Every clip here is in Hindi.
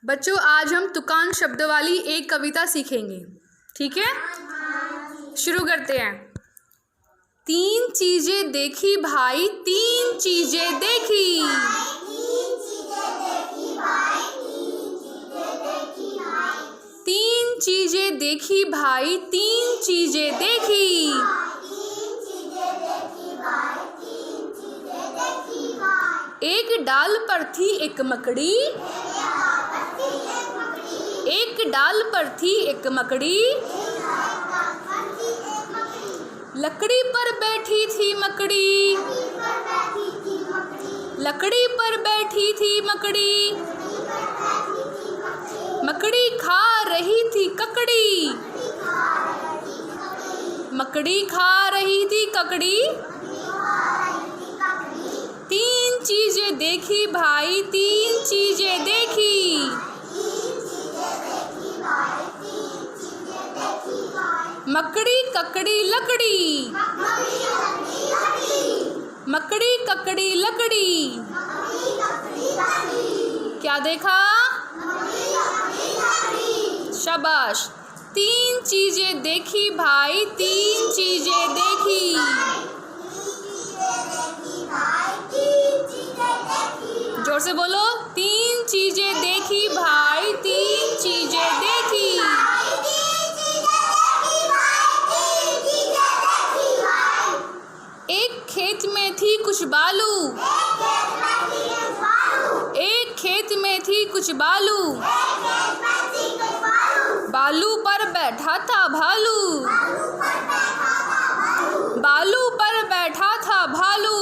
बच्चों आज हम तुकान शब्द वाली एक कविता सीखेंगे, ठीक है। शुरू करते हैं। तीन चीजें देखी भाई, तीन चीजें देखी, तीन चीजें देखी भाई, तीन चीजें देखी। एक डाल पर थी एक मकड़ी, एक डाल पर थी एक मकड़ी, लकड़ी पर बैठी थी मकड़ी, लकड़ी पर बैठी थी मकड़ी, मकड़ी खा रही थी ककड़ी, मकड़ी खा रही थी ककड़ी। तीन चीजें देखी भाई, तीन चीजें देखी, मकड़ी ककड़ी लकड़ी, मकड़ी ककड़ी लकड़ी। क्या देखा? शाबाश। तीन चीजें देखी भाई, तीन चीजें देखी। जोर से बोलो, तीन चीजें देखी भाई, तीन चीजें देखी। एक खेत में थी कुछ बालू, एक खेत में थी कुछ बालू, बालू पर बैठा था भालू, बालू पर बैठा था भालू,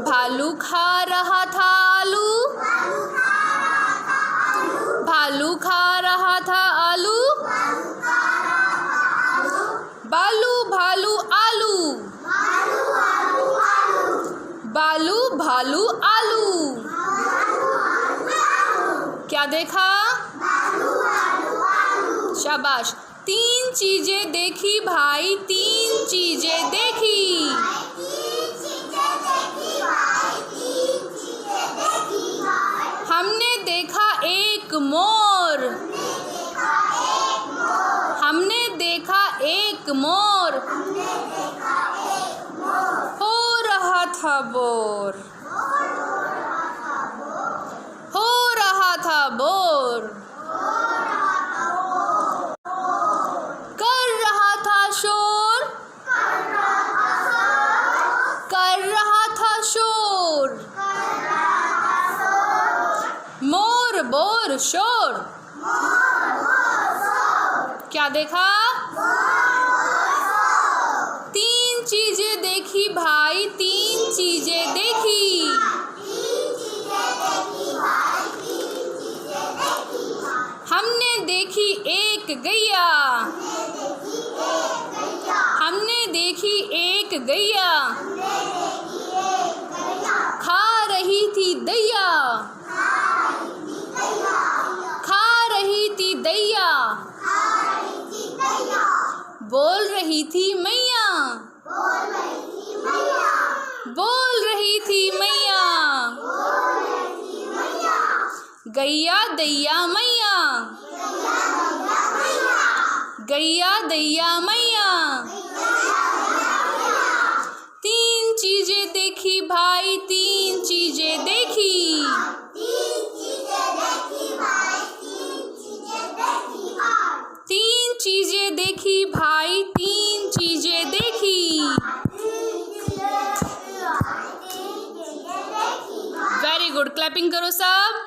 भालू खा रहा था आलू, भालू खा रहा था आलू, बालू भालू आलू, बालू भालू आलू। क्या देखा? शाबाश। तीन चीजें देखी भाई, तीन चीजें देखी। हमने देखा एक मोर, हमने देखा एक मोर, हो रहा था बोर, हो रहा था बोर, कर रहा था शोर, कर रहा था शोर, मोर बोर शोर। क्या देखा? तीन चीजें देखी भाई, तीन चीजें देखी। हमने देखी एक गैया, हमने देखी एक गैया, खा रही थी दैया, खा रही थी दैया, बोल रही थी मैया, बोल रही थी मैया, गैया दैया मैया, गैया दैया मैया। तीन चीजें देखी भाई, तीन चीजें देखी। तीन चीजें देखी भाई, तीन चीजें देखी। वेरी गुड, क्लैपिंग करो सब।